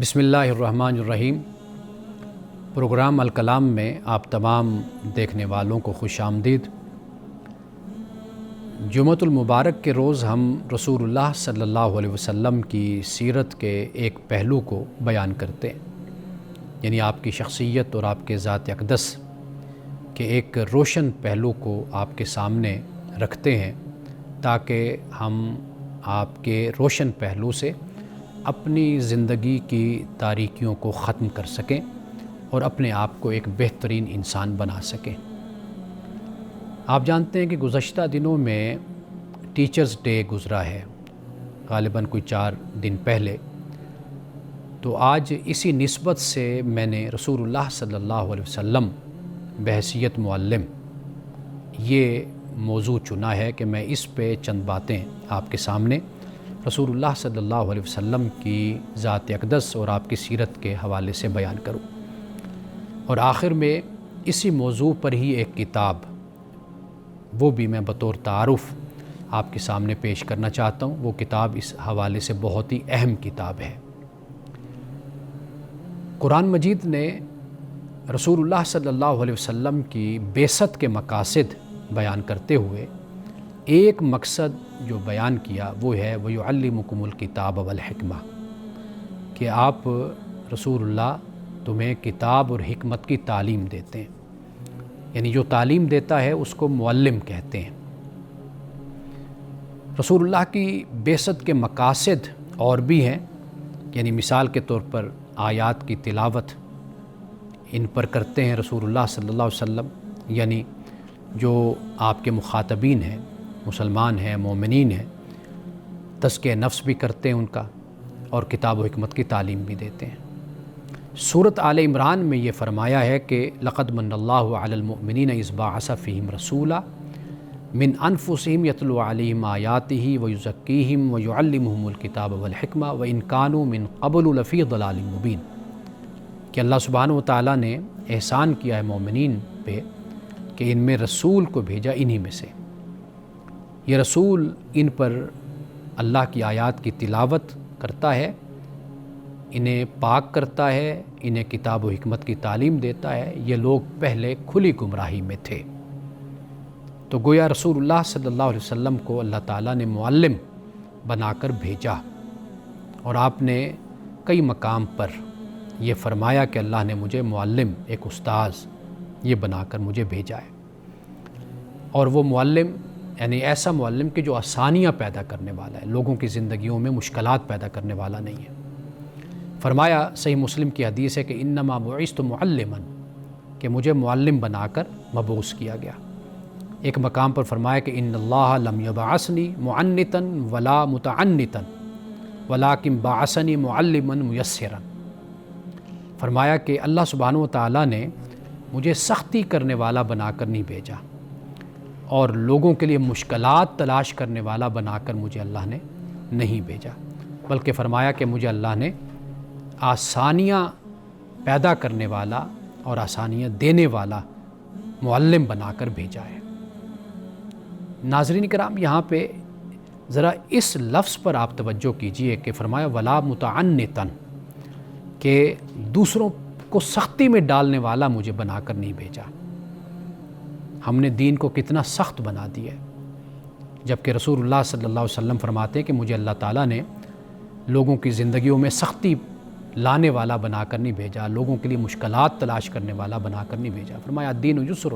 بسم اللہ الرحمن الرحیم۔ پروگرام الکلام میں آپ تمام دیکھنے والوں کو خوش آمدید۔ جمعۃ المبارک کے روز ہم رسول اللہ صلی اللہ علیہ وسلم کی سیرت کے ایک پہلو کو بیان کرتے ہیں، یعنی آپ کی شخصیت اور آپ کے ذات اقدس کے ایک روشن پہلو کو آپ کے سامنے رکھتے ہیں تاکہ ہم آپ کے روشن پہلو سے اپنی زندگی کی تاریکیوں کو ختم کر سکیں اور اپنے آپ کو ایک بہترین انسان بنا سکیں۔ آپ جانتے ہیں کہ گزشتہ دنوں میں ٹیچرز ڈے گزرا ہے، غالباً کوئی 4 دن پہلے۔ تو آج اسی نسبت سے میں نے رسول اللہ صلی اللہ علیہ وسلم بحیثیت معلم یہ موضوع چنا ہے کہ میں اس پہ چند باتیں آپ کے سامنے رسول اللہ صلی اللہ علیہ وسلم کی ذات اقدس اور آپ کی سیرت کے حوالے سے بیان کروں، اور آخر میں اسی موضوع پر ہی ایک کتاب، وہ بھی میں بطور تعارف آپ کے سامنے پیش کرنا چاہتا ہوں۔ وہ کتاب اس حوالے سے بہت ہی اہم کتاب ہے۔ قرآن مجید نے رسول اللہ صلی اللہ علیہ وسلم کی بعثت کے مقاصد بیان کرتے ہوئے ایک مقصد جو بیان کیا وہ ہے وَيُعَلِّمُكُمُ الْكِتَابَ وَالْحِكْمَةَ، کہ آپ رسول اللہ تمہیں کتاب اور حکمت کی تعلیم دیتے ہیں، یعنی جو تعلیم دیتا ہے اس کو معلم کہتے ہیں۔ رسول اللہ کی بعثت کے مقاصد اور بھی ہیں، یعنی مثال کے طور پر آیات کی تلاوت ان پر کرتے ہیں رسول اللہ صلی اللہ علیہ وسلم، یعنی جو آپ کے مخاطبین ہیں، مسلمان ہیں، مومنین ہیں، تزکیہ نفس بھی کرتے ہیں ان کا، اور کتاب و حکمت کی تعلیم بھی دیتے ہیں۔ سورۃ آل عمران میں یہ فرمایا ہے کہ لقد من اللہ علی المؤمنین اذ بعث فیہم رسولا من انفسہم یتلو علیہم آیاتہ ویزکیہم ویعلمہم الکتاب والحکمہ وان کانوا من قبل لفی ضلال مبین، کہ اللہ سبحانہ وتعالیٰ نے احسان کیا ہے مومنین پہ کہ ان میں رسول کو بھیجا انہی میں سے۔ یہ رسول ان پر اللہ کی آیات کی تلاوت کرتا ہے، انہیں پاک کرتا ہے، انہیں کتاب و حکمت کی تعلیم دیتا ہے۔ یہ لوگ پہلے کھلی گمراہی میں تھے، تو گویا رسول اللہ صلی اللہ علیہ وسلم کو اللہ تعالیٰ نے معلم بنا کر بھیجا، اور آپ نے کئی مقام پر یہ فرمایا کہ اللہ نے مجھے معلم، ایک استاذ یہ بنا کر مجھے بھیجا ہے، اور وہ معلم یعنی ایسا معلم کہ جو آسانیاں پیدا کرنے والا ہے، لوگوں کی زندگیوں میں مشکلات پیدا کرنے والا نہیں ہے۔ فرمایا، صحیح مسلم کی حدیث ہے کہ انما بعثت معلما، کہ مجھے معلم بنا کر مبعوث کیا گیا۔ ایک مقام پر فرمایا کہ ان اللہ لم یبعثنی معنتا ولا متعنتا ولکن بعثنی معلما میسرا، فرمایا کہ اللہ سبحانہ وتعالیٰ نے مجھے سختی کرنے والا بنا کر نہیں بھیجا، اور لوگوں کے لیے مشکلات تلاش کرنے والا بنا کر مجھے اللہ نے نہیں بھیجا، بلکہ فرمایا کہ مجھے اللہ نے آسانیاں پیدا کرنے والا اور آسانیاں دینے والا معلم بنا کر بھیجا ہے۔ ناظرین کرام، یہاں پہ ذرا اس لفظ پر آپ توجہ کیجئے کہ فرمایا ولا متعنتن، کہ دوسروں کو سختی میں ڈالنے والا مجھے بنا کر نہیں بھیجا۔ ہم نے دین کو کتنا سخت بنا دیا ہے، جبکہ رسول اللہ صلی اللہ علیہ وسلم فرماتے ہیں کہ مجھے اللہ تعالیٰ نے لوگوں کی زندگیوں میں سختی لانے والا بنا کر نہیں بھیجا، لوگوں کے لیے مشکلات تلاش کرنے والا بنا کر نہیں بھیجا۔ فرمایا الدین یسر،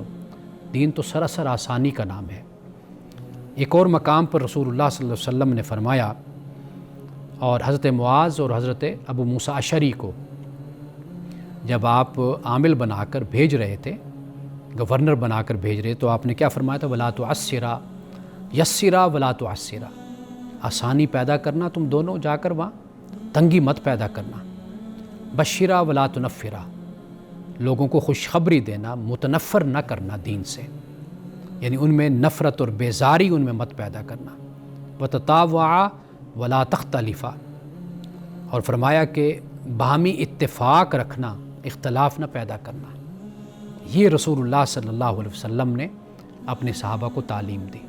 دین تو سراسر آسانی کا نام ہے۔ ایک اور مقام پر رسول اللہ صلی اللہ علیہ وسلم نے فرمایا، اور حضرت معاذ اور حضرت ابو موسیٰ اشعری کو جب آپ عامل بنا کر بھیج رہے تھے، گورنر بنا کر بھیج رہے، تو آپ نے کیا فرمایا تھا؟ ولا تعسرا یسرا ولا تعسرا، آسانی پیدا کرنا، تم دونوں جا کر وہاں تنگی مت پیدا کرنا۔ بشرا ولا تنفرا، لوگوں کو خوشخبری دینا، متنفر نہ کرنا دین سے، یعنی ان میں نفرت اور بیزاری ان میں مت پیدا کرنا۔ وتطاوعا ولا تختلفا، اور فرمایا کہ باہمی اتفاق رکھنا، اختلاف نہ پیدا کرنا۔ یہ رسول اللہ صلی اللہ علیہ وسلم نے اپنے صحابہ کو تعلیم دی۔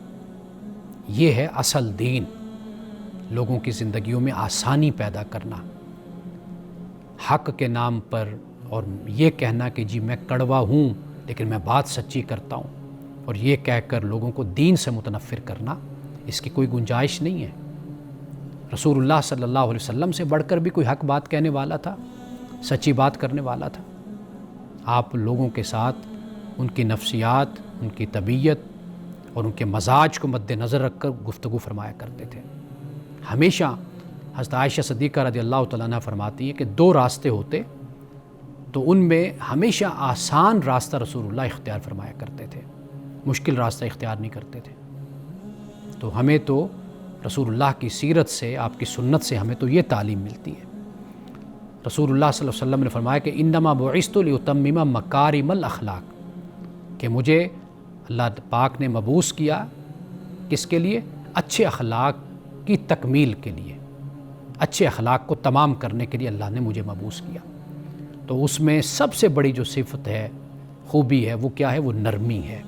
یہ ہے اصل دین، لوگوں کی زندگیوں میں آسانی پیدا کرنا۔ حق کے نام پر اور یہ کہنا کہ جی میں کڑوا ہوں لیکن میں بات سچی کرتا ہوں، اور یہ کہہ کر لوگوں کو دین سے متنفر کرنا، اس کی کوئی گنجائش نہیں ہے۔ رسول اللہ صلی اللہ علیہ وسلم سے بڑھ کر بھی کوئی حق بات کہنے والا تھا، سچی بات کرنے والا تھا۔ آپ لوگوں کے ساتھ ان کی نفسیات، ان کی طبیعت اور ان کے مزاج کو مد نظر رکھ کر گفتگو فرمایا کرتے تھے۔ ہمیشہ حضرت عائشہ صدیقہ رضی اللہ تعالیٰ عنہ فرماتی ہے کہ دو راستے ہوتے تو ان میں ہمیشہ آسان راستہ رسول اللہ اختیار فرمایا کرتے تھے، مشکل راستہ اختیار نہیں کرتے تھے۔ تو ہمیں تو رسول اللہ کی سیرت سے، آپ کی سنت سے ہمیں تو یہ تعلیم ملتی ہے۔ رسول اللہ صلی اللہ علیہ وسلم نے فرمایا کہ انما بعثت لاتمم مکارم الاخلاق، کہ مجھے اللہ پاک نے مبعوث کیا کس کے لیے؟ اچھے اخلاق کی تکمیل کے لیے، اچھے اخلاق کو تمام کرنے کے لیے اللہ نے مجھے مبعوث کیا۔ تو اس میں سب سے بڑی جو صفت ہے، خوبی ہے، وہ کیا ہے؟ وہ نرمی ہے۔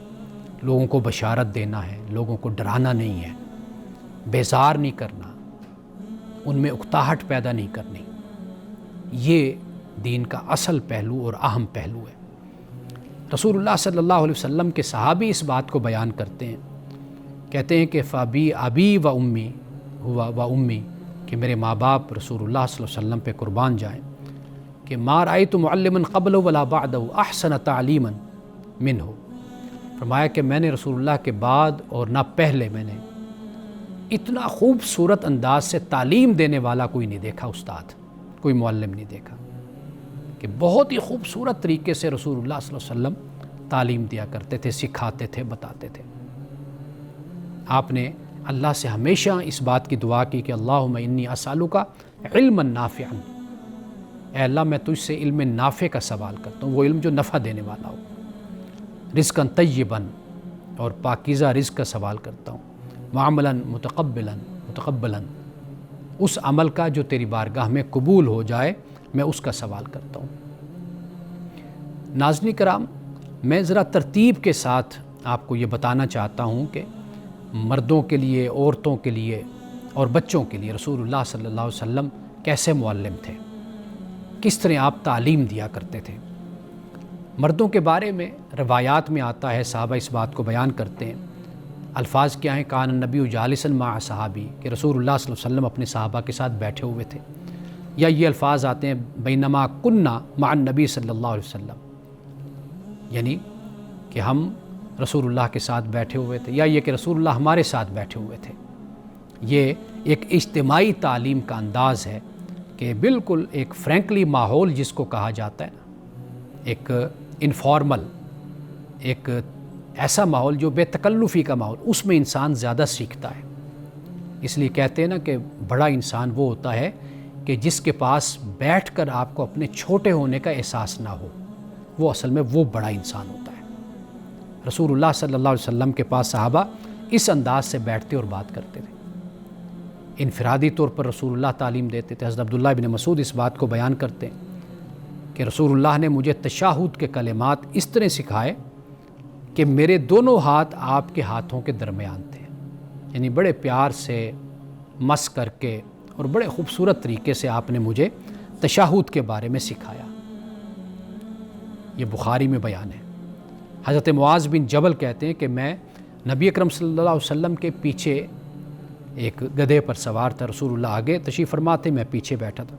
لوگوں کو بشارت دینا ہے، لوگوں کو ڈرانا نہیں ہے، بیزار نہیں کرنا، ان میں اکتاہٹ پیدا نہیں کرنی۔ یہ دین کا اصل پہلو اور اہم پہلو ہے۔ رسول اللہ صلی اللہ علیہ وسلم کے صحابی اس بات کو بیان کرتے ہیں، کہتے ہیں کہ فابی ابی و امی و امی، کہ میرے ماں باپ رسول اللہ صلی اللہ علیہ وسلم پہ قربان جائیں، کہ ما رأیت معلما قبلہ ولا بعدہ احسن تعلیما منہ، فرمایا کہ میں نے رسول اللہ کے بعد اور نہ پہلے میں نے اتنا خوبصورت انداز سے تعلیم دینے والا کوئی نہیں دیکھا، استاد کوئی معلم نہیں دیکھا، کہ بہت ہی خوبصورت طریقے سے رسول اللہ صلی اللہ علیہ وسلم تعلیم دیا کرتے تھے، سکھاتے تھے، بتاتے تھے۔ آپ نے اللہ سے ہمیشہ اس بات کی دعا کی کہ اللہم انی اسألک علما نافعا، اے اللہ میں تجھ سے علم نافع کا سوال کرتا ہوں، وہ علم جو نفع دینے والا ہو، رزقا طیبا، اور پاکیزہ رزق کا سوال کرتا ہوں، وعملا متقبلا، اس عمل کا جو تیری بارگاہ میں قبول ہو جائے، میں اس کا سوال کرتا ہوں۔ ناظرین کرام، میں ذرا ترتیب کے ساتھ آپ کو یہ بتانا چاہتا ہوں کہ مردوں کے لیے، عورتوں کے لیے اور بچوں کے لیے رسول اللہ صلی اللہ علیہ وسلم کیسے معلم تھے، کس طرح آپ تعلیم دیا کرتے تھے۔ مردوں کے بارے میں روایات میں آتا ہے، صحابہ اس بات کو بیان کرتے ہیں، الفاظ کیا ہیں؟ کان النبی جالسا مع صحابی، کہ رسول اللہ صلی اللہ علیہ وسلم اپنے صحابہ کے ساتھ بیٹھے ہوئے تھے، یا یہ الفاظ آتے ہیں بینما کننا مع النبی صلی اللہ علیہ وسلم، یعنی کہ ہم رسول اللہ کے ساتھ بیٹھے ہوئے تھے، یا یہ کہ رسول اللہ ہمارے ساتھ بیٹھے ہوئے تھے۔ یہ ایک اجتماعی تعلیم کا انداز ہے کہ بالکل ایک فرینکلی ماحول جس کو کہا جاتا ہے نا، ایک انفارمل، ایک ایسا ماحول جو بے تکلفی کا ماحول، اس میں انسان زیادہ سیکھتا ہے۔ اس لیے کہتے ہیں نا کہ بڑا انسان وہ ہوتا ہے کہ جس کے پاس بیٹھ کر آپ کو اپنے چھوٹے ہونے کا احساس نہ ہو، وہ اصل میں وہ بڑا انسان ہوتا ہے۔ رسول اللہ صلی اللہ علیہ وسلم کے پاس صحابہ اس انداز سے بیٹھتے اور بات کرتے تھے۔ انفرادی طور پر رسول اللہ تعلیم دیتے تھے۔ حضرت عبداللہ بن مسعود اس بات کو بیان کرتے ہیں کہ رسول اللہ نے مجھے تشہد کے کلمات اس طرح سکھائے کہ میرے دونوں ہاتھ آپ کے ہاتھوں کے درمیان تھے، یعنی بڑے پیار سے مس کر کے اور بڑے خوبصورت طریقے سے آپ نے مجھے تشہد کے بارے میں سکھایا۔ یہ بخاری میں بیان ہے۔ حضرت معاذ بن جبل کہتے ہیں کہ میں نبی اکرم صلی اللہ علیہ وسلم کے پیچھے ایک گدھے پر سوار تھا، رسول اللہ آگے تشریف فرما تھے، میں پیچھے بیٹھا تھا،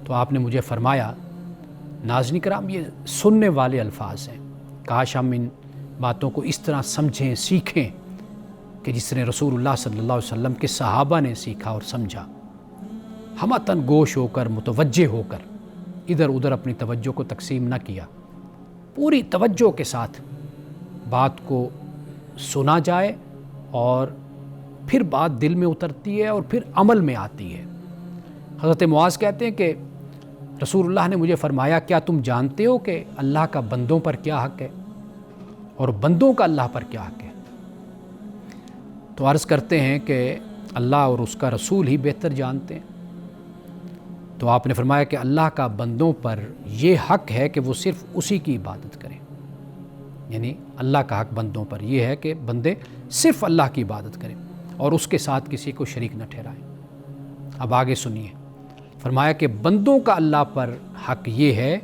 تو آپ نے مجھے فرمایا۔ ناظرین کرام، یہ سننے والے الفاظ ہیں، کاش ہم ان باتوں کو اس طرح سمجھیں، سیکھیں کہ جس طرح رسول اللہ صلی اللہ علیہ وسلم کے صحابہ نے سیکھا اور سمجھا، ہمتاً گوش ہو کر، متوجہ ہو کر ادھر ادھر اپنی توجہ کو تقسیم نہ کیا، پوری توجہ کے ساتھ بات کو سنا جائے اور پھر بات دل میں اترتی ہے اور پھر عمل میں آتی ہے۔ حضرت معاذ کہتے ہیں کہ رسول اللہ نے مجھے فرمایا، کیا تم جانتے ہو کہ اللہ کا بندوں پر کیا حق ہے اور بندوں کا اللہ پر کیا حق ہے؟ تو عرض کرتے ہیں کہ اللہ اور اس کا رسول ہی بہتر جانتے ہیں۔ تو آپ نے فرمایا کہ اللہ کا بندوں پر یہ حق ہے کہ وہ صرف اسی کی عبادت کریں، یعنی اللہ کا حق بندوں پر یہ ہے کہ بندے صرف اللہ کی عبادت کریں اور اس کے ساتھ کسی کو شریک نہ ٹھہرائیں۔ اب آگے سنیے، فرمایا کہ بندوں کا اللہ پر حق یہ ہے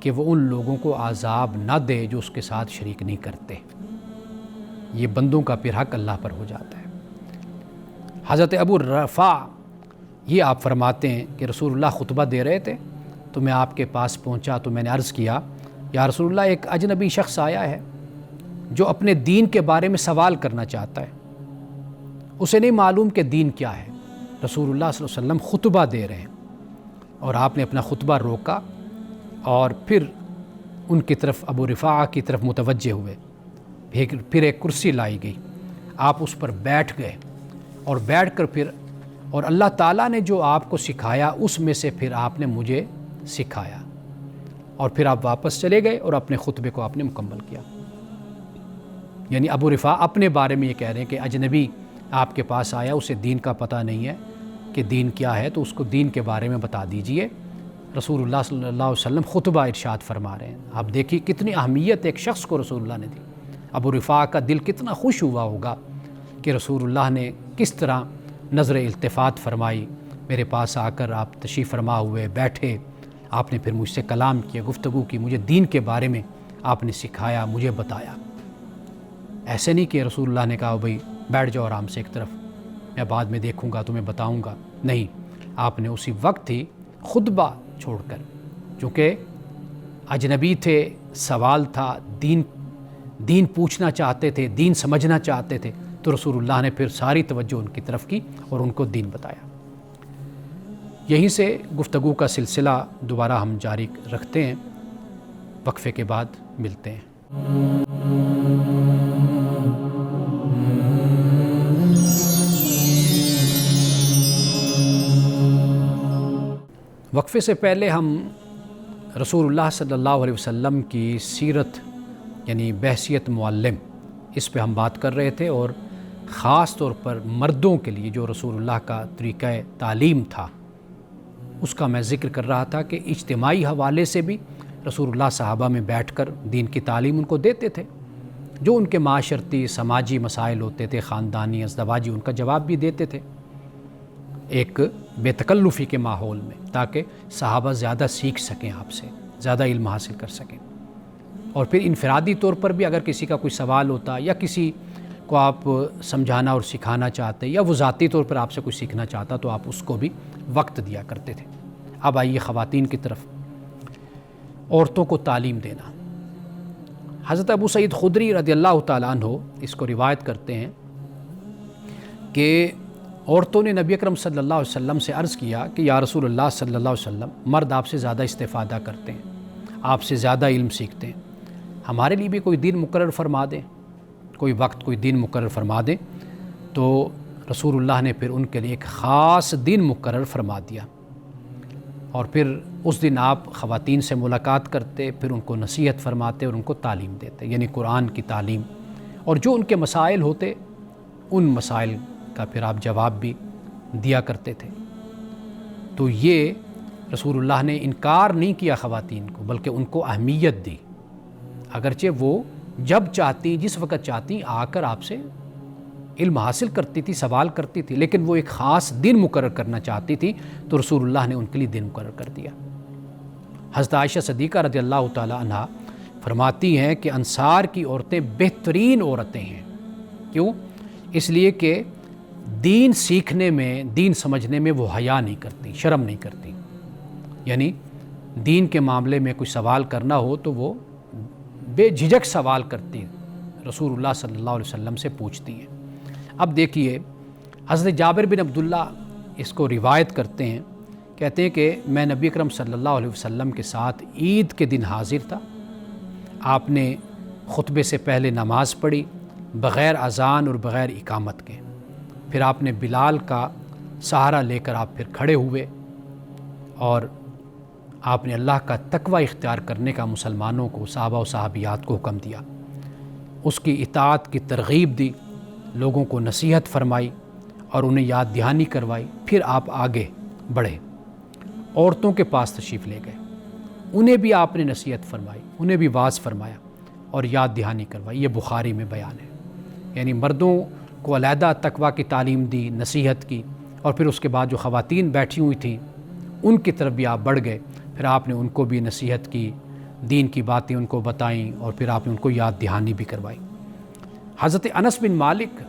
کہ وہ ان لوگوں کو عذاب نہ دے جو اس کے ساتھ شریک نہیں کرتے. یہ بندوں کا پھر حق اللہ پر ہو جاتا ہے. حضرت ابو رفاع یہ آپ فرماتے ہیں کہ رسول اللہ خطبہ دے رہے تھے تو میں آپ کے پاس پہنچا تو میں نے عرض کیا یا رسول اللہ ایک اجنبی شخص آیا ہے جو اپنے دین کے بارے میں سوال کرنا چاہتا ہے, اسے نہیں معلوم کہ دین کیا ہے. رسول اللہ صلی اللہ علیہ وسلم خطبہ دے رہے ہیں اور آپ نے اپنا خطبہ روکا اور پھر ان کی طرف ابو رفاع کی طرف متوجہ ہوئے. پھر ایک کرسی لائی گئی, آپ اس پر بیٹھ گئے اور بیٹھ کر پھر اور اللہ تعالیٰ نے جو آپ کو سکھایا اس میں سے پھر آپ نے مجھے سکھایا, اور پھر آپ واپس چلے گئے اور اپنے خطبے کو آپ نے مکمل کیا. یعنی ابو رفاع اپنے بارے میں یہ کہہ رہے ہیں کہ اجنبی آپ کے پاس آیا, اسے دین کا پتہ نہیں ہے کہ دین کیا ہے, تو اس کو دین کے بارے میں بتا دیجئے. رسول اللہ صلی اللہ علیہ وسلم خطبہ ارشاد فرما رہے ہیں. آپ دیکھیے کتنی اہمیت ایک شخص کو رسول اللہ نے دی. ابو رفاع کا دل کتنا خوش ہوا ہوگا کہ رسول اللہ نے کس طرح نظر التفات فرمائی, میرے پاس آ کر آپ تشریف فرما ہوئے, بیٹھے, آپ نے پھر مجھ سے کلام کیا, گفتگو کی, مجھے دین کے بارے میں آپ نے سکھایا, مجھے بتایا. ایسے نہیں کہ رسول اللہ نے کہا بھئی بیٹھ جاؤ آرام سے ایک طرف, میں بعد میں دیکھوں گا تمہیں بتاؤں گا. نہیں, آپ نے اسی وقت ہی خطبہ چھوڑ کر, چونکہ اجنبی تھے, سوال تھا, دین پوچھنا چاہتے تھے, دین سمجھنا چاہتے تھے, تو رسول اللہ نے پھر ساری توجہ ان کی طرف کی اور ان کو دین بتایا. یہیں سے گفتگو کا سلسلہ دوبارہ ہم جاری رکھتے ہیں, وقفے کے بعد ملتے ہیں. وقفے سے پہلے ہم رسول اللہ صلی اللہ علیہ وسلم کی سیرت یعنی بحیثیت معلم, اس پہ ہم بات کر رہے تھے, اور خاص طور پر مردوں کے لیے جو رسول اللہ کا طریقہ تعلیم تھا اس کا میں ذکر کر رہا تھا کہ اجتماعی حوالے سے بھی رسول اللہ صحابہ میں بیٹھ کر دین کی تعلیم ان کو دیتے تھے. جو ان کے معاشرتی سماجی مسائل ہوتے تھے, خاندانی ازدواجی, ان کا جواب بھی دیتے تھے ایک بے تکلفی کے ماحول میں, تاکہ صحابہ زیادہ سیکھ سکیں, آپ سے زیادہ علم حاصل کر سکیں. اور پھر انفرادی طور پر بھی اگر کسی کا کوئی سوال ہوتا یا کسی کو آپ سمجھانا اور سکھانا چاہتے یا وہ ذاتی طور پر آپ سے کچھ سیکھنا چاہتا تو آپ اس کو بھی وقت دیا کرتے تھے. اب آئیے خواتین کی طرف, عورتوں کو تعلیم دینا. حضرت ابو سعید خدری رضی اللہ تعالیٰ عنہ اس کو روایت کرتے ہیں کہ عورتوں نے نبی اکرم صلی اللہ علیہ وسلم سے عرض کیا کہ یا رسول اللہ صلی اللہ علیہ وسلم, مرد آپ سے زیادہ استفادہ کرتے ہیں, آپ سے زیادہ علم سیکھتے ہیں, ہمارے لیے بھی کوئی دین مقرر فرما دیں, کوئی وقت کوئی دین مقرر فرما دیں. تو رسول اللہ نے پھر ان کے لیے ایک خاص دین مقرر فرما دیا, اور پھر اس دن آپ خواتین سے ملاقات کرتے, پھر ان کو نصیحت فرماتے اور ان کو تعلیم دیتے, یعنی قرآن کی تعلیم, اور جو ان کے مسائل ہوتے ان مسائل کا پھر آپ جواب بھی دیا کرتے تھے. تو یہ رسول اللہ نے انکار نہیں کیا خواتین کو, بلکہ ان کو اہمیت دی. اگرچہ وہ جب چاہتی, جس وقت چاہتی آ کر آپ سے علم حاصل کرتی تھی, سوال کرتی تھی, لیکن وہ ایک خاص دن مقرر کرنا چاہتی تھی تو رسول اللہ نے ان کے لیے دن مقرر کر دیا. حضرت عائشہ صدیقہ رضی اللہ تعالی عنہا فرماتی ہیں کہ انصار کی عورتیں بہترین عورتیں ہیں. کیوں؟ اس لیے کہ دین سیکھنے میں, دین سمجھنے میں وہ حیا نہیں کرتی, شرم نہیں کرتی. یعنی دین کے معاملے میں کوئی سوال کرنا ہو تو وہ بے جھجک سوال کرتی, رسول اللہ صلی اللہ علیہ وسلم سے پوچھتی ہیں. اب دیکھیے حضرت جابر بن عبداللہ اس کو روایت کرتے ہیں, کہتے ہیں کہ میں نبی اکرم صلی اللہ علیہ وسلم کے ساتھ عید کے دن حاضر تھا. آپ نے خطبے سے پہلے نماز پڑھی بغیر اذان اور بغیر اقامت کے. پھر آپ نے بلال کا سہارا لے کر آپ پھر کھڑے ہوئے اور آپ نے اللہ کا تقوی اختیار کرنے کا مسلمانوں کو, صحابہ و صحابیات کو حکم دیا. اس کی اطاعت کی ترغیب دی, لوگوں کو نصیحت فرمائی اور انہیں یاد دہانی کروائی. پھر آپ آگے بڑھے, عورتوں کے پاس تشریف لے گئے, انہیں بھی آپ نے نصیحت فرمائی, انہیں بھی واعظ فرمایا اور یاد دہانی کروائی. یہ بخاری میں بیان ہے. یعنی مردوں کو علیحدہ تقوی کی تعلیم دی, نصیحت کی, اور پھر اس کے بعد جو خواتین بیٹھی ہوئی تھیں ان کی طرف بھی آپ بڑھ گئے، پھر آپ نے ان کو بھی نصیحت کی، دین کی باتیں ان کو بتائیں، اور پھر آپ نے ان کو یاد دہانی بھی کروائی۔ حضرت انس بن مالک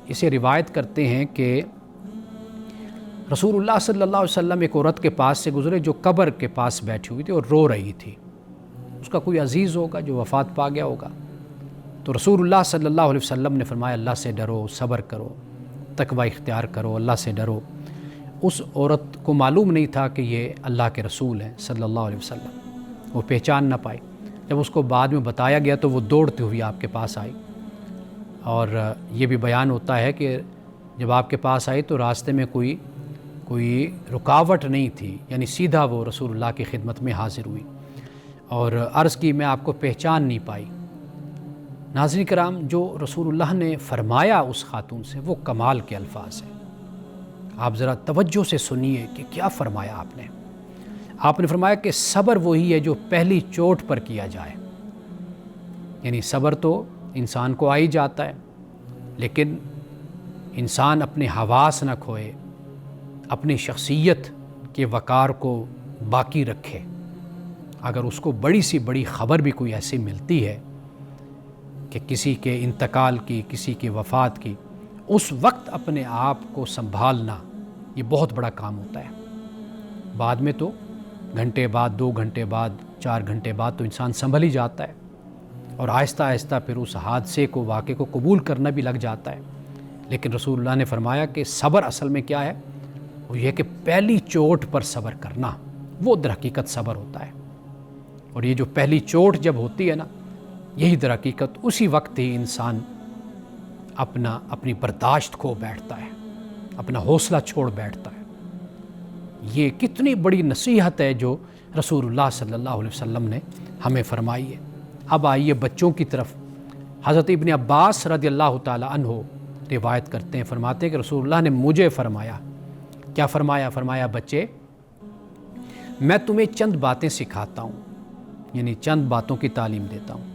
اسے روایت کرتے ہیں کہ رسول اللہ صلی اللہ علیہ وسلم ایک عورت کے پاس سے گزرے جو قبر کے پاس بیٹھی ہوئی تھی اور رو رہی تھی، اس کا کوئی عزیز ہوگا جو وفات پا گیا ہوگا۔ تو رسول اللہ صلی اللہ علیہ وسلم نے فرمایا اللہ سے ڈرو، صبر کرو، تقوی اختیار کرو، اللہ سے ڈرو۔ اس عورت کو معلوم نہیں تھا کہ یہ اللہ کے رسول ہیں صلی اللہ علیہ وسلم، وہ پہچان نہ پائی۔ جب اس کو بعد میں بتایا گیا تو وہ دوڑتے ہوئی آپ کے پاس آئی، اور یہ بھی بیان ہوتا ہے کہ جب آپ کے پاس آئی تو راستے میں کوئی رکاوٹ نہیں تھی، یعنی سیدھا وہ رسول اللہ کی خدمت میں حاضر ہوئی اور عرض کی میں آپ کو پہچان نہیں پائی۔ ناظرین کرام، جو رسول اللہ نے فرمایا اس خاتون سے وہ کمال کے الفاظ ہیں، آپ ذرا توجہ سے سنیے کہ کیا فرمایا آپ نے۔ آپ نے فرمایا کہ صبر وہی ہے جو پہلی چوٹ پر کیا جائے، یعنی صبر تو انسان کو آ ہی جاتا ہے، لیکن انسان اپنے حواس نہ کھوئے، اپنی شخصیت کے وقار کو باقی رکھے۔ اگر اس کو بڑی سی بڑی خبر بھی کوئی ایسی ملتی ہے کہ کسی کے انتقال کی، کسی کی وفات کی، اس وقت اپنے آپ کو سنبھالنا یہ بہت بڑا کام ہوتا ہے۔ بعد میں تو گھنٹے بعد، 2 گھنٹے بعد، 4 گھنٹے بعد تو انسان سنبھل ہی جاتا ہے، اور آہستہ آہستہ پھر اس حادثے کو، واقعے کو قبول کرنا بھی لگ جاتا ہے۔ لیکن رسول اللہ نے فرمایا کہ صبر اصل میں کیا ہے؟ وہ یہ کہ پہلی چوٹ پر صبر کرنا، وہ در حقیقت صبر ہوتا ہے۔ اور یہ جو پہلی چوٹ جب ہوتی ہے نا، یہی در حقیقت اسی وقت ہی انسان اپنی برداشت کھو بیٹھتا ہے، اپنا حوصلہ چھوڑ بیٹھتا ہے۔ یہ کتنی بڑی نصیحت ہے جو رسول اللہ صلی اللہ علیہ وسلم نے ہمیں فرمائی ہے۔ اب آئیے بچوں کی طرف۔ حضرت ابن عباس رضی اللہ تعالی عنہ روایت کرتے ہیں، فرماتے ہیں کہ رسول اللہ نے مجھے فرمایا، کیا فرمایا؟ فرمایا بچے، میں تمہیں چند باتیں سکھاتا ہوں، یعنی چند باتوں کی تعلیم دیتا ہوں۔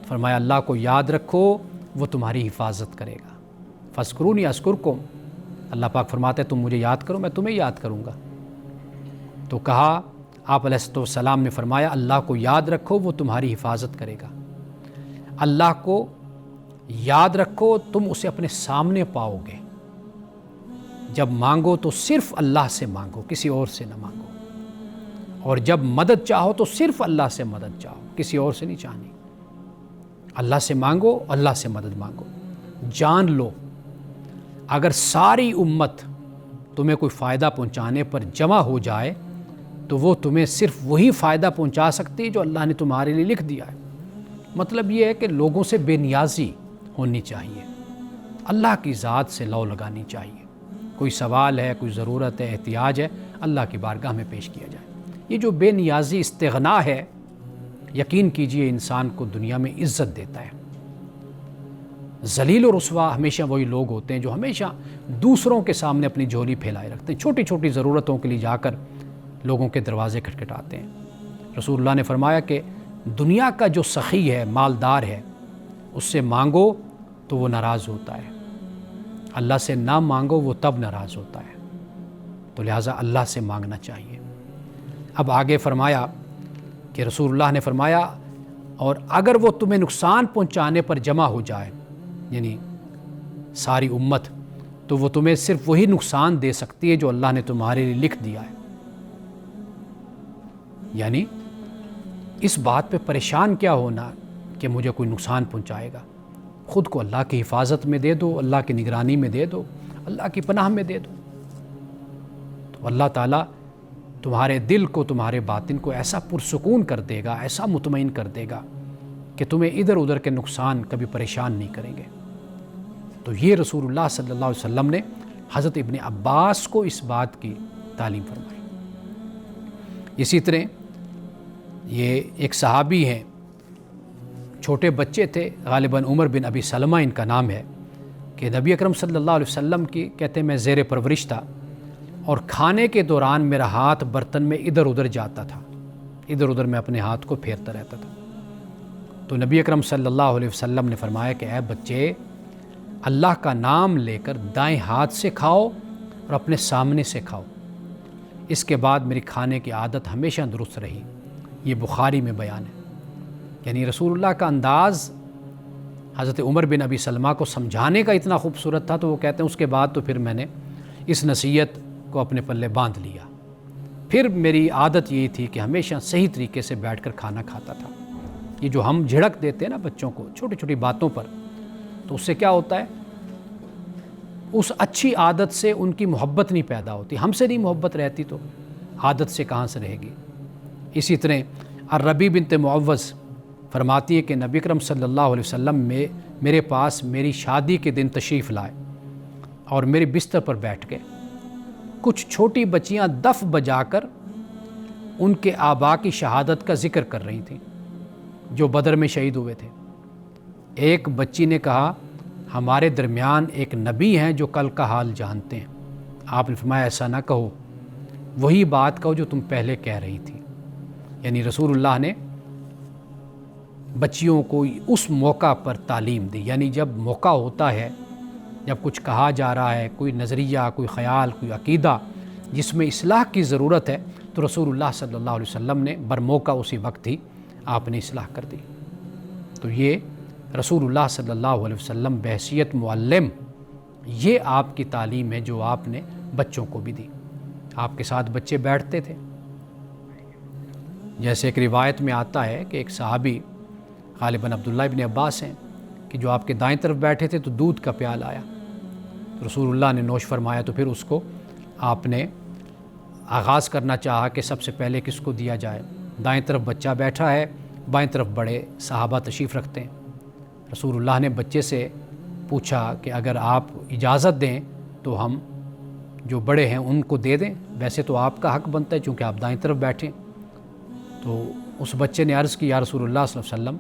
فرمایا اللہ کو یاد رکھو، وہ تمہاری حفاظت کرے گا۔ فاذکرونی اذکرکم، اللہ پاک فرماتے ہیں تم مجھے یاد کرو میں تمہیں یاد کروں گا۔ تو کہا آپ علیہ السلام نے فرمایا اللہ کو یاد رکھو، وہ تمہاری حفاظت کرے گا۔ اللہ کو یاد رکھو، تم اسے اپنے سامنے پاؤ گے۔ جب مانگو تو صرف اللہ سے مانگو، کسی اور سے نہ مانگو، اور جب مدد چاہو تو صرف اللہ سے مدد چاہو، کسی اور سے نہیں چاہنی۔ اللہ سے مانگو، اللہ سے مدد مانگو۔ جان لو اگر ساری امت تمہیں کوئی فائدہ پہنچانے پر جمع ہو جائے تو وہ تمہیں صرف وہی فائدہ پہنچا سکتی ہے جو اللہ نے تمہارے لیے لکھ دیا ہے۔ مطلب یہ ہے کہ لوگوں سے بے نیازی ہونی چاہیے، اللہ کی ذات سے لو لگانی چاہیے۔ کوئی سوال ہے، کوئی ضرورت ہے، احتیاج ہے، اللہ کی بارگاہ میں پیش کیا جائے۔ یہ جو بے نیازی استغنا ہے، یقین کیجئے انسان کو دنیا میں عزت دیتا ہے۔ ذلیل و رسوا ہمیشہ وہی لوگ ہوتے ہیں جو ہمیشہ دوسروں کے سامنے اپنی جھولی پھیلائے رکھتے ہیں، چھوٹی چھوٹی ضرورتوں کے لیے جا کر لوگوں کے دروازے کھٹکھٹاتے ہیں۔ رسول اللہ نے فرمایا کہ دنیا کا جو سخی ہے، مالدار ہے، اس سے مانگو تو وہ ناراض ہوتا ہے، اللہ سے نہ مانگو وہ تب ناراض ہوتا ہے۔ تو لہٰذا اللہ سے مانگنا چاہیے۔ اب آگے فرمایا کہ رسول اللہ نے فرمایا اور اگر وہ تمہیں نقصان پہنچانے پر جمع ہو جائے، یعنی ساری امت، تو وہ تمہیں صرف وہی نقصان دے سکتی ہے جو اللہ نے تمہارے لیے لکھ دیا ہے۔ یعنی اس بات پہ پریشان کیا ہونا کہ مجھے کوئی نقصان پہنچائے گا، خود کو اللہ کی حفاظت میں دے دو، اللہ کی نگرانی میں دے دو، اللہ کی پناہ میں دے دو، تو اللہ تعالیٰ تمہارے دل کو، تمہارے باطن کو ایسا پرسکون کر دے گا، ایسا مطمئن کر دے گا کہ تمہیں ادھر ادھر کے نقصان کبھی پریشان نہیں کریں گے۔ تو یہ رسول اللہ صلی اللہ علیہ وسلم نے حضرت ابن عباس کو اس بات کی تعلیم فرمائی۔ اسی طرح یہ ایک صحابی ہیں، چھوٹے بچے تھے، غالباً عمر بن ابی سلمہ ان کا نام ہے، کہ نبی اکرم صلی اللہ علیہ وسلم کی کہتے ہیں میں زیر پرورش تھا اور کھانے کے دوران میرا ہاتھ برتن میں ادھر ادھر جاتا تھا، ادھر ادھر میں اپنے ہاتھ کو پھیرتا رہتا تھا۔ تو نبی اکرم صلی اللہ علیہ وسلم نے فرمایا کہ اے بچے، اللہ کا نام لے کر دائیں ہاتھ سے کھاؤ اور اپنے سامنے سے کھاؤ، اس کے بعد میری کھانے کی عادت ہمیشہ درست رہی۔ یہ بخاری میں بیان ہے۔ یعنی رسول اللہ کا انداز حضرت عمر بن ابی سلمہ کو سمجھانے کا اتنا خوبصورت تھا، تو وہ کہتے ہیں اس کے بعد تو پھر میں نے اس نصیحت کو اپنے پلے باندھ لیا۔ پھر میری عادت یہی تھی کہ ہمیشہ صحیح طریقے سے بیٹھ کر کھانا کھاتا تھا۔ یہ جو ہم جھڑک دیتے ہیں نا بچوں کو چھوٹی چھوٹی باتوں پر، تو اس سے کیا ہوتا ہے، اس اچھی عادت سے ان کی محبت نہیں پیدا ہوتی۔ ہم سے نہیں محبت رہتی تو عادت سے کہاں سے رہے گی۔ اسی طرح الربیع بنت معوذ فرماتی ہے کہ نبی اکرم صلی اللہ علیہ وسلم میرے پاس میری شادی کے دن تشریف لائے اور میرے بستر پر بیٹھ گئے۔ کچھ چھوٹی بچیاں دف بجا کر ان کے آبا کی شہادت کا ذکر کر رہی تھیں جو بدر میں شہید ہوئے تھے۔ ایک بچی نے کہا ہمارے درمیان ایک نبی ہیں جو کل کا حال جانتے ہیں۔ آپ نے فرمایا ایسا نہ کہو، وہی بات کہو جو تم پہلے کہہ رہی تھی۔ یعنی رسول اللہ نے بچیوں کو اس موقع پر تعلیم دی۔ یعنی جب موقع ہوتا ہے، جب کچھ کہا جا رہا ہے، کوئی نظریہ، کوئی خیال، کوئی عقیدہ جس میں اصلاح کی ضرورت ہے، تو رسول اللہ صلی اللہ علیہ وسلم نے برموقع اسی وقت ہی آپ نے اصلاح کر دی۔ تو یہ رسول اللہ صلی اللہ علیہ وسلم بحیثیت معلم، یہ آپ کی تعلیم ہے جو آپ نے بچوں کو بھی دی۔ آپ کے ساتھ بچے بیٹھتے تھے۔ جیسے ایک روایت میں آتا ہے کہ ایک صحابی غالباً عبداللہ ابن عباس ہیں کہ جو آپ کے دائیں طرف بیٹھے تھے تو دودھ کا پیالہ آیا، تو رسول اللہ نے نوش فرمایا، تو پھر اس کو آپ نے آغاز کرنا چاہا کہ سب سے پہلے کس کو دیا جائے۔ دائیں طرف بچہ بیٹھا ہے، بائیں طرف بڑے صحابہ تشریف رکھتے ہیں۔ رسول اللہ نے بچے سے پوچھا کہ اگر آپ اجازت دیں تو ہم جو بڑے ہیں ان کو دے دیں، ویسے تو آپ کا حق بنتا ہے چونکہ آپ دائیں طرف بیٹھیں۔ تو اس بچے نے عرض کی یا رسول اللہ صلی اللہ علیہ وسلم،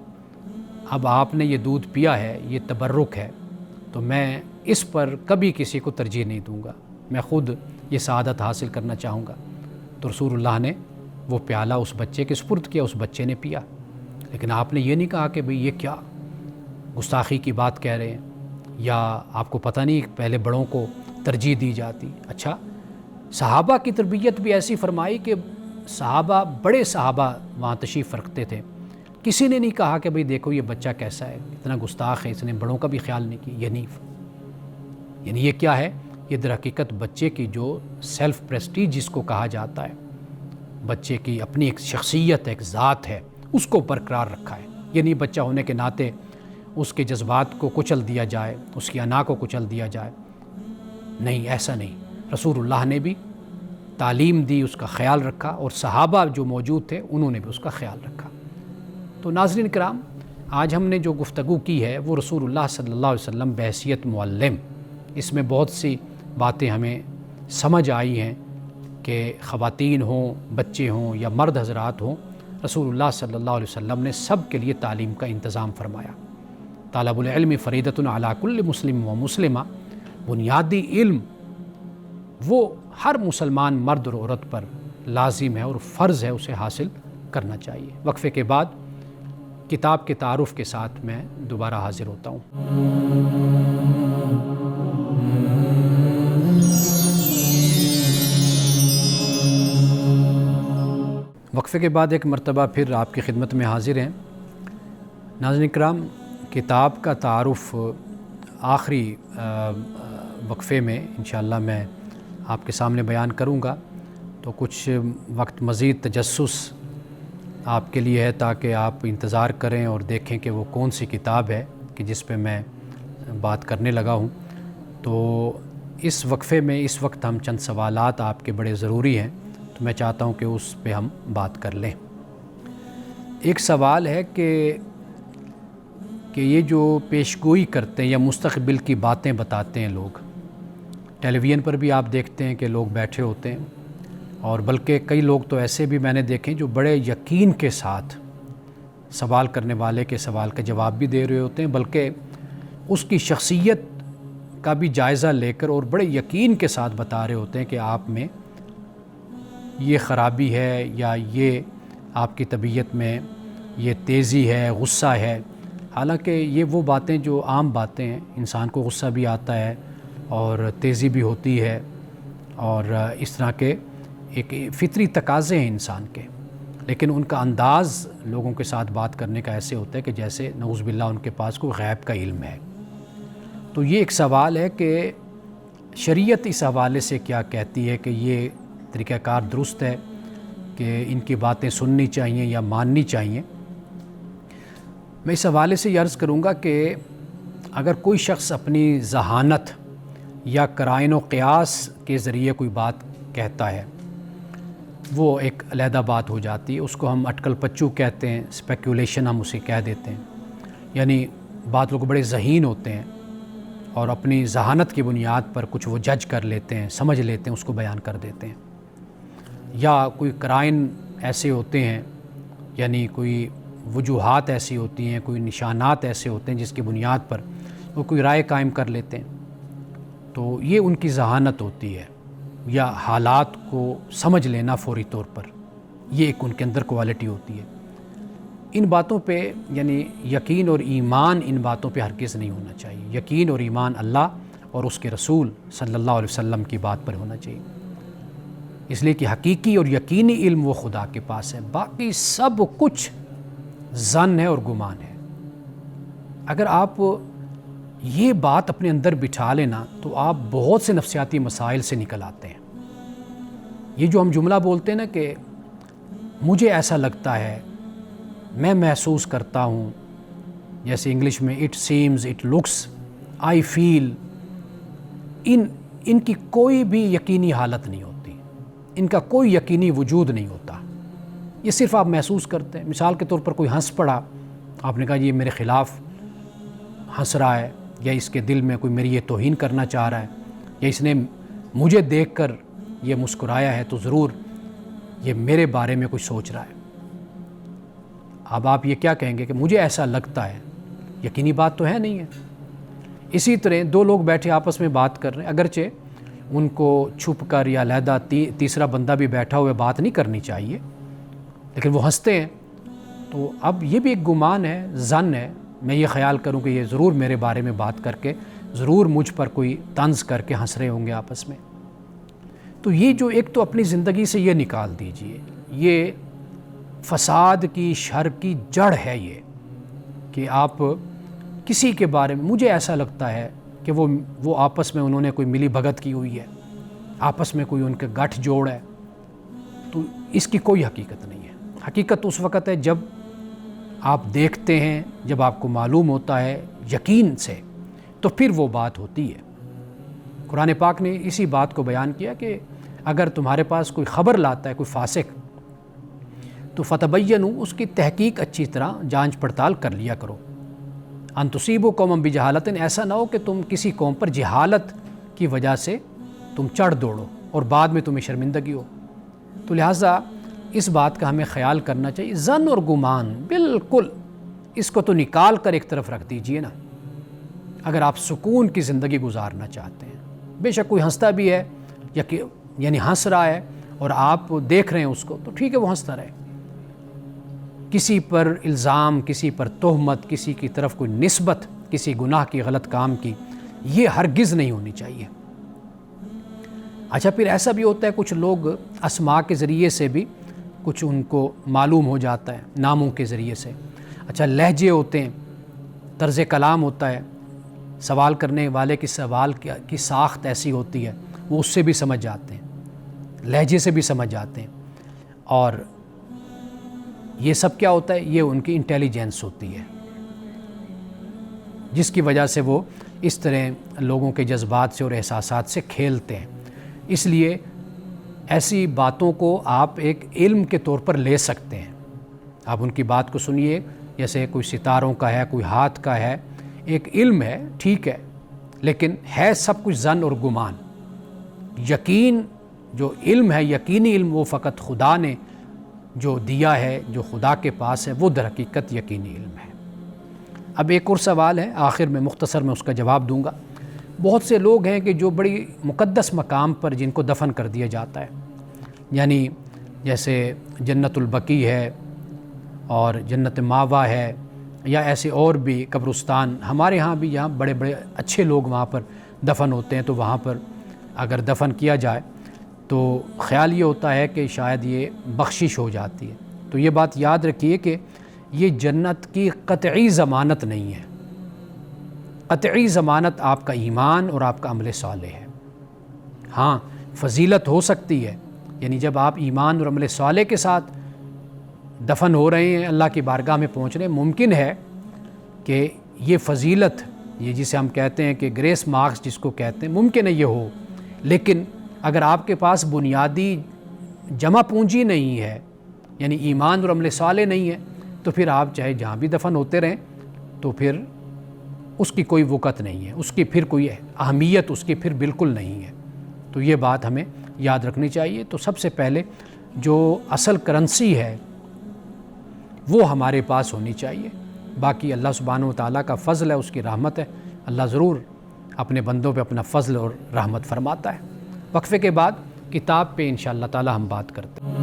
اب آپ نے یہ دودھ پیا ہے، یہ تبرک ہے، تو میں اس پر کبھی کسی کو ترجیح نہیں دوں گا، میں خود یہ سعادت حاصل کرنا چاہوں گا۔ تو رسول اللہ نے وہ پیالہ اس بچے کے سپرد کیا، اس بچے نے پیا۔ لیکن آپ نے یہ نہیں کہا کہ بھئی یہ کیا گستاخی کی بات کہہ رہے ہیں، یا آپ کو پتہ نہیں پہلے بڑوں کو ترجیح دی جاتی۔ اچھا، صحابہ کی تربیت بھی ایسی فرمائی کہ صحابہ، بڑے صحابہ وہاں تشریف رکھتے تھے، کسی نے نہیں کہا کہ بھئی دیکھو یہ بچہ کیسا ہے، اتنا گستاخ ہے، اس نے بڑوں کا بھی خیال نہیں کیا۔ یعنی یہ کیا ہے، یہ در حقیقت بچے کی جو سیلف پریسٹیج جس کو کہا جاتا ہے، بچے کی اپنی ایک شخصیت ہے، ایک ذات ہے، اس کو برقرار رکھا ہے۔ یہ نہیں بچہ ہونے کے ناطے اس کے جذبات کو کچل دیا جائے، اس کی انا کو کچل دیا جائے، نہیں، ایسا نہیں۔ رسول اللہ نے بھی تعلیم دی، اس کا خیال رکھا، اور صحابہ جو موجود تھے انہوں نے بھی اس کا خیال رکھا۔ تو ناظرین کرام، آج ہم نے جو گفتگو کی ہے وہ رسول اللہ صلی اللہ علیہ وسلم بحیثیت معلم، اس میں بہت سی باتیں ہمیں سمجھ آئی ہیں کہ خواتین ہوں، بچے ہوں یا مرد حضرات ہوں، رسول اللہ صلی اللہ علیہ وسلم نے سب کے لیے تعلیم کا انتظام فرمایا۔ طالب العلم فریضۃ علی کل مسلم و مسلمہ، بنیادی علم وہ ہر مسلمان مرد اور عورت پر لازم ہے اور فرض ہے، اسے حاصل کرنا چاہیے۔ وقفے کے بعد کتاب کے تعارف کے ساتھ میں دوبارہ حاضر ہوتا ہوں۔ وقفے کے بعد ایک مرتبہ پھر آپ کی خدمت میں حاضر ہیں۔ ناظرین کرام، کتاب کا تعارف آخری وقفے میں انشاءاللہ میں آپ کے سامنے بیان کروں گا، تو کچھ وقت مزید تجسس آپ کے لیے ہے تاکہ آپ انتظار کریں اور دیکھیں کہ وہ کون سی کتاب ہے کہ جس پہ میں بات کرنے لگا ہوں۔ تو اس وقفے میں اس وقت ہم چند سوالات آپ کے بڑے ضروری ہیں، تو میں چاہتا ہوں کہ اس پہ ہم بات کر لیں۔ ایک سوال ہے کہ یہ جو پیشگوئی کرتے ہیں یا مستقبل کی باتیں بتاتے ہیں لوگ، ٹیلی ویژن پر بھی آپ دیکھتے ہیں کہ لوگ بیٹھے ہوتے ہیں، اور بلکہ کئی لوگ تو ایسے بھی میں نے دیکھے جو بڑے یقین کے ساتھ سوال کرنے والے کے سوال کا جواب بھی دے رہے ہوتے ہیں، بلکہ اس کی شخصیت کا بھی جائزہ لے کر اور بڑے یقین کے ساتھ بتا رہے ہوتے ہیں کہ آپ میں یہ خرابی ہے یا یہ آپ کی طبیعت میں یہ تیزی ہے، غصہ ہے۔ حالانکہ یہ وہ باتیں جو عام باتیں ہیں، انسان کو غصہ بھی آتا ہے اور تیزی بھی ہوتی ہے اور اس طرح کے ایک فطری تقاضے ہیں انسان کے، لیکن ان کا انداز لوگوں کے ساتھ بات کرنے کا ایسے ہوتا ہے کہ جیسے نعوذ باللہ ان کے پاس کوئی غیب کا علم ہے۔ تو یہ ایک سوال ہے کہ شریعت اس حوالے سے کیا کہتی ہے کہ یہ طریقہ کار درست ہے کہ ان کی باتیں سننی چاہیے یا ماننی چاہیے۔ میں اس حوالے سے یہ عرض کروں گا کہ اگر کوئی شخص اپنی ذہانت یا قرائن و قیاس کے ذریعے کوئی بات کہتا ہے، وہ ایک علیحدہ بات ہو جاتی ہے، اس کو ہم اٹکل پچو کہتے ہیں، اسپیکولیشن ہم اسے کہہ دیتے ہیں۔ یعنی بعض لوگ بڑے ذہین ہوتے ہیں اور اپنی ذہانت کی بنیاد پر کچھ وہ جج کر لیتے ہیں، سمجھ لیتے ہیں، اس کو بیان کر دیتے ہیں۔ یا کوئی قرائن ایسے ہوتے ہیں، یعنی کوئی وجوہات ایسی ہوتی ہیں، کوئی نشانات ایسے ہوتے ہیں جس کی بنیاد پر وہ کوئی رائے قائم کر لیتے ہیں۔ تو یہ ان کی ذہانت ہوتی ہے، یا حالات کو سمجھ لینا فوری طور پر، یہ ایک ان کے اندر کوالٹی ہوتی ہے۔ ان باتوں پہ یعنی یقین اور ایمان ان باتوں پہ ہرگز نہیں ہونا چاہیے۔ یقین اور ایمان اللہ اور اس کے رسول صلی اللہ علیہ وسلم کی بات پر ہونا چاہیے، اس لیے کہ حقیقی اور یقینی علم وہ خدا کے پاس ہے، باقی سب کچھ ظن ہے اور گمان ہے۔ اگر آپ یہ بات اپنے اندر بٹھا لینا تو آپ بہت سے نفسیاتی مسائل سے نکل آتے ہیں۔ یہ جو ہم جملہ بولتے ہیں نا کہ مجھے ایسا لگتا ہے، میں محسوس کرتا ہوں، جیسے انگلش میں اٹ سیمز، اٹ لکس، آئی فیل، ان کی کوئی بھی یقینی حالت نہیں ہوتی، ان کا کوئی یقینی وجود نہیں ہوتا، یہ صرف آپ محسوس کرتے ہیں۔ مثال کے طور پر کوئی ہنس پڑا، آپ نے کہا یہ میرے خلاف ہنس رہا ہے، یا اس کے دل میں کوئی میری یہ توہین کرنا چاہ رہا ہے، یا اس نے مجھے دیکھ کر یہ مسکرایا ہے تو ضرور یہ میرے بارے میں کچھ سوچ رہا ہے۔ اب آپ یہ کیا کہیں گے کہ مجھے ایسا لگتا ہے، یقینی بات تو ہے نہیں ہے۔ اسی طرح دو لوگ بیٹھے آپس میں بات کر رہے ہیں، اگرچہ ان کو چھپ کر یا علیحدہ تیسرا بندہ بھی بیٹھا ہوئے بات نہیں کرنی چاہیے، لیکن وہ ہنستے ہیں، تو اب یہ بھی ایک گمان ہے، ظن ہے۔ میں یہ خیال کروں کہ یہ ضرور میرے بارے میں بات کر کے ضرور مجھ پر کوئی طنز کر کے ہنس رہے ہوں گے آپس میں۔ تو یہ جو ایک تو اپنی زندگی سے یہ نکال دیجئے، یہ فساد کی، شر کی جڑ ہے یہ، کہ آپ کسی کے بارے میں مجھے ایسا لگتا ہے کہ وہ آپس میں انہوں نے کوئی ملی بھگت کی ہوئی ہے، آپس میں کوئی ان کے گٹھ جوڑ ہے، تو اس کی کوئی حقیقت نہیں ہے۔ حقیقت اس وقت ہے جب آپ دیکھتے ہیں، جب آپ کو معلوم ہوتا ہے یقین سے، تو پھر وہ بات ہوتی ہے۔ قرآن پاک نے اسی بات کو بیان کیا کہ اگر تمہارے پاس کوئی خبر لاتا ہے کوئی فاسق، تو فتبینوا، اس کی تحقیق اچھی طرح جانچ پڑتال کر لیا کرو، ان تصیبوا قوما بجہالۃ، ایسا نہ ہو کہ تم کسی قوم پر جہالت کی وجہ سے تم چڑھ دوڑو اور بعد میں تمہیں شرمندگی ہو۔ تو لہٰذا اس بات کا ہمیں خیال کرنا چاہیے۔ ظن اور گمان بالکل اس کو تو نکال کر ایک طرف رکھ دیجئے نا، اگر آپ سکون کی زندگی گزارنا چاہتے ہیں۔ بے شک کوئی ہنستا بھی ہے، یعنی ہنس رہا ہے اور آپ دیکھ رہے ہیں اس کو، تو ٹھیک ہے وہ ہنستا رہے۔ کسی پر الزام، کسی پر تہمت، کسی کی طرف کوئی نسبت کسی گناہ کی، غلط کام کی، یہ ہرگز نہیں ہونی چاہیے۔ اچھا پھر ایسا بھی ہوتا ہے کچھ لوگ اسماء کے ذریعے سے بھی کچھ ان کو معلوم ہو جاتا ہے، ناموں کے ذریعے سے۔ اچھا لہجے ہوتے ہیں، طرز کلام ہوتا ہے، سوال کرنے والے کی سوال کی ساخت ایسی ہوتی ہے، وہ اس سے بھی سمجھ جاتے ہیں، لہجے سے بھی سمجھ جاتے ہیں، اور یہ سب کیا ہوتا ہے؟ یہ ان کی انٹیلیجنس ہوتی ہے، جس کی وجہ سے وہ اس طرح لوگوں کے جذبات سے اور احساسات سے کھیلتے ہیں۔ اس لیے ایسی باتوں کو آپ ایک علم کے طور پر لے سکتے ہیں۔ آپ ان کی بات کو سنیے، جیسے کوئی ستاروں کا ہے، کوئی ہاتھ کا ہے، ایک علم ہے، ٹھیک ہے، لیکن ہے سب کچھ ظن اور گمان۔ یقین جو علم ہے، یقینی علم، وہ فقط خدا نے جو دیا ہے، جو خدا کے پاس ہے، وہ در حقیقت یقینی علم ہے۔ اب ایک اور سوال ہے، آخر میں مختصر میں اس کا جواب دوں گا۔ بہت سے لوگ ہیں کہ جو بڑی مقدس مقام پر جن کو دفن کر دیا جاتا ہے، یعنی جیسے جنت البقیع ہے اور جنت ماوا ہے، یا ایسے اور بھی قبرستان ہمارے ہاں بھی، یہاں بڑے بڑے اچھے لوگ وہاں پر دفن ہوتے ہیں، تو وہاں پر اگر دفن کیا جائے تو خیال یہ ہوتا ہے کہ شاید یہ بخشش ہو جاتی ہے۔ تو یہ بات یاد رکھیے کہ یہ جنت کی قطعی ضمانت نہیں ہے۔ قطعی ضمانت آپ کا ایمان اور آپ کا عمل صالح ہے۔ ہاں فضیلت ہو سکتی ہے، یعنی جب آپ ایمان اور عمل صالح کے ساتھ دفن ہو رہے ہیں، اللہ کی بارگاہ میں پہنچ رہے ہیں، ممکن ہے کہ یہ فضیلت، یہ جسے ہم کہتے ہیں کہ گریس مارکس جس کو کہتے ہیں، ممکن ہے یہ ہو، لیکن اگر آپ کے پاس بنیادی جمع پونجی نہیں ہے، یعنی ایمان اور عمل صالح نہیں ہے، تو پھر آپ چاہے جہاں بھی دفن ہوتے رہیں تو پھر اس کی کوئی وقت نہیں ہے، اس کی پھر کوئی اہمیت اس کی پھر بالکل نہیں ہے۔ تو یہ بات ہمیں یاد رکھنی چاہیے۔ تو سب سے پہلے جو اصل کرنسی ہے وہ ہمارے پاس ہونی چاہیے، باقی اللہ سبحانہ و تعالیٰ کا فضل ہے، اس کی رحمت ہے، اللہ ضرور اپنے بندوں پہ اپنا فضل اور رحمت فرماتا ہے۔ وقفے کے بعد کتاب پہ انشاءاللہ تعالیٰ ہم بات کرتے ہیں۔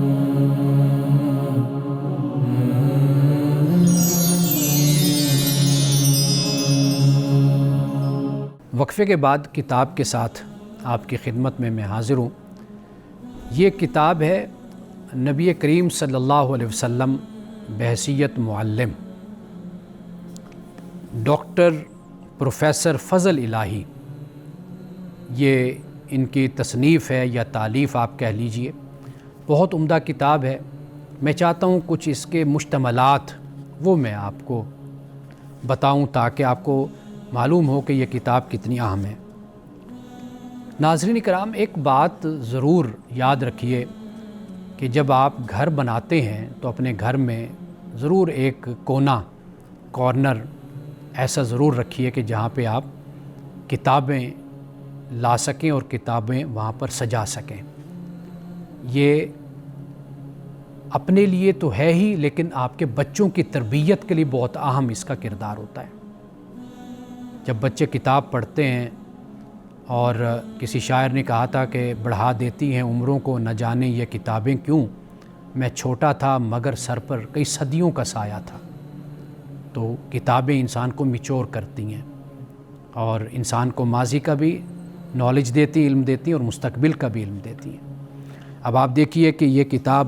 وقفے کے بعد کتاب کے ساتھ آپ کی خدمت میں حاضر ہوں۔ یہ کتاب ہے نبی کریم صلی اللہ علیہ وسلم بحیثیت معلم، ڈاکٹر پروفیسر فضل الہی، یہ ان کی تصنیف ہے یا تالیف آپ کہہ لیجئے۔ بہت عمدہ کتاب ہے۔ میں چاہتا ہوں کچھ اس کے مشتملات وہ میں آپ کو بتاؤں تاکہ آپ کو معلوم ہو کہ یہ کتاب کتنی اہم ہے۔ ناظرین کرام، ایک بات ضرور یاد رکھیے کہ جب آپ گھر بناتے ہیں تو اپنے گھر میں ضرور ایک کارنر ایسا ضرور رکھیے کہ جہاں پہ آپ کتابیں لا سکیں اور کتابیں وہاں پر سجا سکیں۔ یہ اپنے لیے تو ہے ہی، لیکن آپ کے بچوں کی تربیت کے لیے بہت اہم اس کا کردار ہوتا ہے۔ جب بچے کتاب پڑھتے ہیں، اور کسی شاعر نے کہا تھا کہ بڑھا دیتی ہیں عمروں کو نہ جانے یہ کتابیں کیوں، میں چھوٹا تھا مگر سر پر کئی صدیوں کا سایہ تھا۔ تو کتابیں انسان کو میچور کرتی ہیں اور انسان کو ماضی کا بھی نالج دیتی، علم دیتی ہیں، اور مستقبل کا بھی علم دیتی ہیں۔ اب آپ دیکھیے کہ یہ کتاب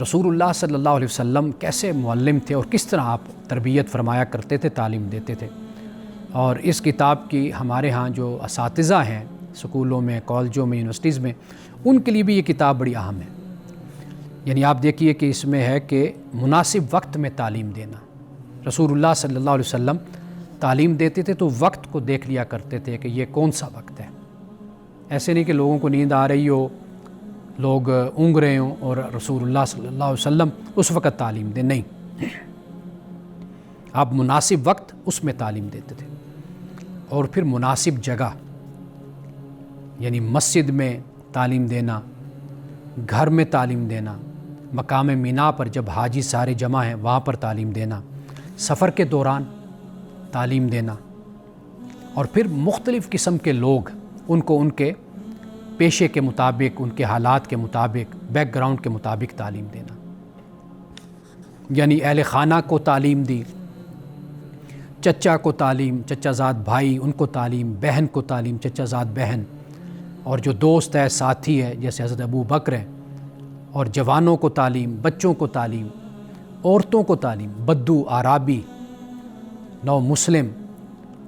رسول اللہ صلی اللہ علیہ وسلم کیسے معلم تھے اور کس طرح آپ تربیت فرمایا کرتے تھے، تعلیم دیتے تھے۔ اور اس کتاب کی ہمارے ہاں جو اساتذہ ہیں سکولوں میں، کالجوں میں، یونیورسٹیز میں، ان کے لیے بھی یہ کتاب بڑی اہم ہے۔ یعنی آپ دیکھیے کہ اس میں ہے کہ مناسب وقت میں تعلیم دینا۔ رسول اللہ صلی اللہ علیہ وسلم تعلیم دیتے تھے تو وقت کو دیکھ لیا کرتے تھے کہ یہ کون سا وقت ہے۔ ایسے نہیں کہ لوگوں کو نیند آ رہی ہو، لوگ اونگ رہے ہوں اور رسول اللہ صلی اللہ علیہ وسلم اس وقت تعلیم دیں، نہیں، آپ مناسب وقت اس میں تعلیم دیتے تھے۔ اور پھر مناسب جگہ، یعنی مسجد میں تعلیم دینا، گھر میں تعلیم دینا، مقام مینا پر جب حاجی سارے جمع ہیں وہاں پر تعلیم دینا، سفر کے دوران تعلیم دینا، اور پھر مختلف قسم کے لوگ ان کو ان کے پیشے کے مطابق، ان کے حالات کے مطابق، بیک گراؤنڈ کے مطابق تعلیم دینا۔ یعنی اہل خانہ کو تعلیم دی، چچا کو تعلیم، چچا زاد بھائی ان کو تعلیم، بہن کو تعلیم، چچا زاد بہن، اور جو دوست ہے، ساتھی ہے، جیسے حضرت ابو بکر ہیں، اور جوانوں کو تعلیم، بچوں کو تعلیم، عورتوں کو تعلیم، بدو، عرابی، نو مسلم،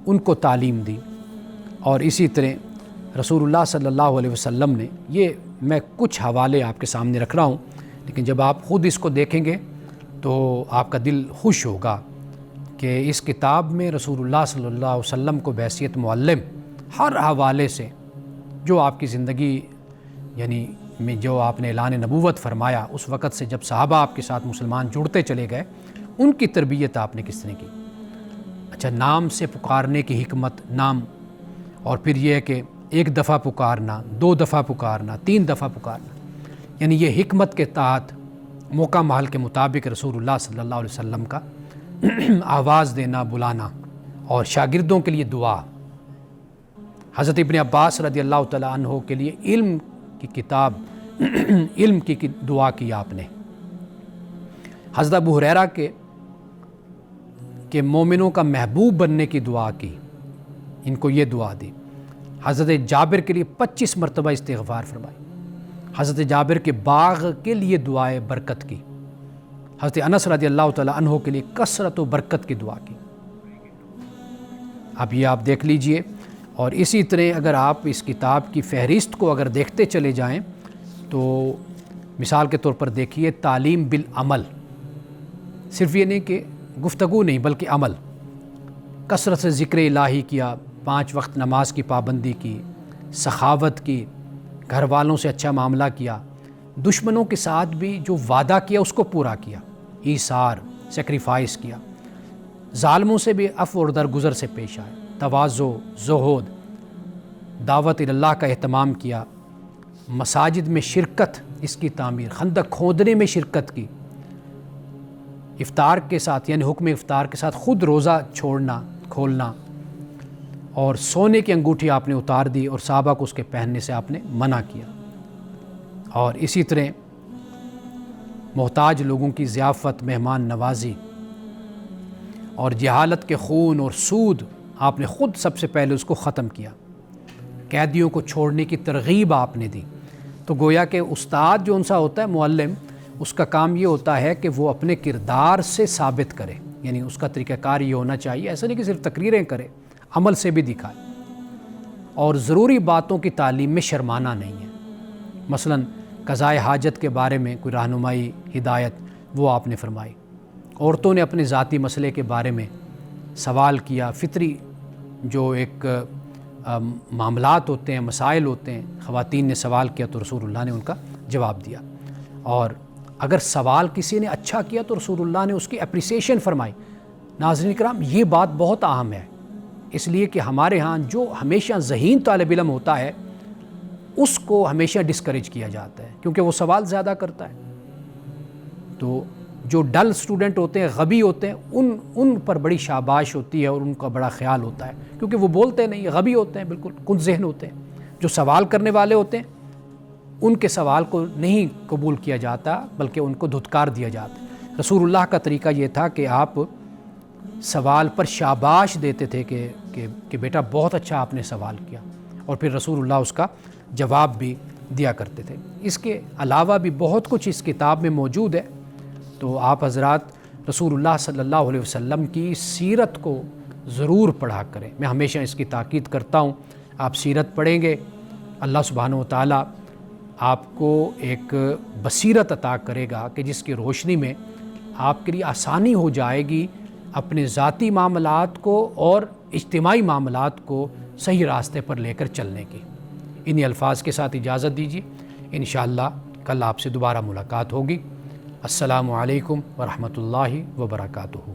ان کو تعلیم دی۔ اور اسی طرح رسول اللہ صلی اللہ علیہ وسلم نے، یہ میں کچھ حوالے آپ کے سامنے رکھ رہا ہوں، لیکن جب آپ خود اس کو دیکھیں گے تو آپ کا دل خوش ہوگا کہ اس کتاب میں رسول اللہ صلی اللہ علیہ وسلم کو بحیثیت معلم ہر حوالے سے، جو آپ کی زندگی یعنی میں جو آپ نے اعلان نبوت فرمایا، اس وقت سے جب صحابہ آپ کے ساتھ مسلمان جڑتے چلے گئے، ان کی تربیت آپ نے کس طرح کی۔ اچھا، نام سے پکارنے کی حکمت، نام، اور پھر یہ ہے کہ ایک دفعہ پکارنا، 2 دفعہ پکارنا، 3 دفعہ پکارنا، یعنی یہ حکمت کے تحت موقع محل کے مطابق رسول اللہ صلی اللہ علیہ وسلم کا آواز دینا، بلانا، اور شاگردوں کے لیے دعا۔ حضرت ابن عباس رضی اللہ تعالیٰ عنہ کے لیے علم کی کتاب، علم کی دعا کی آپ نے۔ حضرت ابو ہریرہ کہ مومنوں کا محبوب بننے کی دعا کی، ان کو یہ دعا دی۔ حضرت جابر کے لیے 25 مرتبہ استغفار فرمائی، حضرت جابر کے باغ کے لیے دعائے برکت کی، حضرت انس رضی اللہ تعالیٰ عنہ کے لیے کثرت و برکت کی دعا کی۔ اب یہ آپ دیکھ لیجئے، اور اسی طرح اگر آپ اس کتاب کی فہرست کو اگر دیکھتے چلے جائیں تو مثال کے طور پر دیکھیے تعلیم بالعمل، صرف یہ نہیں کہ گفتگو نہیں بلکہ عمل، کثرت سے ذکر الہی کیا، 5 وقت نماز کی پابندی کی، سخاوت کی، گھر والوں سے اچھا معاملہ کیا، دشمنوں کے ساتھ بھی جو وعدہ کیا اس کو پورا کیا، ایثار، سیکریفائس کیا، ظالموں سے بھی عفو اور درگزر سے پیش آئے، تواضع، زہد، دعوت اللہ کا اہتمام کیا، مساجد میں شرکت، اس کی تعمیر، خندق کھودنے میں شرکت کی، افطار کے ساتھ یعنی حکم افطار کے ساتھ خود روزہ چھوڑنا کھولنا، اور سونے کی انگوٹھی آپ نے اتار دی اور صحابہ کو اس کے پہننے سے آپ نے منع کیا، اور اسی طرح محتاج لوگوں کی ضیافت، مہمان نوازی، اور جہالت کے خون اور سود آپ نے خود سب سے پہلے اس کو ختم کیا، قیدیوں کو چھوڑنے کی ترغیب آپ نے دی۔ تو گویا کہ استاد جو ان سا ہوتا ہے، معلم، اس کا کام یہ ہوتا ہے کہ وہ اپنے کردار سے ثابت کرے، یعنی اس کا طریقہ کار یہ ہونا چاہیے، ایسا نہیں کہ صرف تقریریں کرے، عمل سے بھی دکھائے، اور ضروری باتوں کی تعلیم میں شرمانا نہیں ہے۔ مثلا قضائے حاجت کے بارے میں کوئی رہنمائی، ہدایت وہ آپ نے فرمائی، عورتوں نے اپنے ذاتی مسئلے کے بارے میں سوال کیا، فطری جو ایک معاملات ہوتے ہیں، مسائل ہوتے ہیں، خواتین نے سوال کیا تو رسول اللہ نے ان کا جواب دیا، اور اگر سوال کسی نے اچھا کیا تو رسول اللہ نے اس کی اپریسیشن فرمائی۔ ناظرین کرام، یہ بات بہت اہم ہے، اس لیے کہ ہمارے ہاں جو ہمیشہ ذہین طالب علم ہوتا ہے اس کو ہمیشہ ڈسکریج کیا جاتا ہے کیونکہ وہ سوال زیادہ کرتا ہے، تو جو ڈل سٹوڈنٹ ہوتے ہیں، غبی ہوتے ہیں، ان پر بڑی شاباش ہوتی ہے اور ان کا بڑا خیال ہوتا ہے کیونکہ وہ بولتے نہیں، غبی ہوتے ہیں، بالکل کن ذہن ہوتے ہیں۔ جو سوال کرنے والے ہوتے ہیں ان کے سوال کو نہیں قبول کیا جاتا بلکہ ان کو دھتکار دیا جاتا ہے۔ رسول اللہ کا طریقہ یہ تھا کہ آپ سوال پر شاباش دیتے تھے کہ بیٹا بہت اچھا آپ نے سوال کیا، اور پھر رسول اللہ اس کا جواب بھی دیا کرتے تھے۔ اس کے علاوہ بھی بہت کچھ اس کتاب میں موجود ہے، تو آپ حضرات رسول اللہ صلی اللہ علیہ وسلم کی سیرت کو ضرور پڑھا کریں۔ میں ہمیشہ اس کی تاکید کرتا ہوں، آپ سیرت پڑھیں گے، اللہ سبحانہ و تعالیٰ آپ کو ایک بصیرت عطا کرے گا کہ جس کی روشنی میں آپ کے لیے آسانی ہو جائے گی اپنے ذاتی معاملات کو اور اجتماعی معاملات کو صحیح راستے پر لے کر چلنے کی۔ انہی الفاظ کے ساتھ اجازت دیجیے، انشاءاللہ کل آپ سے دوبارہ ملاقات ہوگی۔ السلام علیکم ورحمۃ اللہ وبرکاتہ۔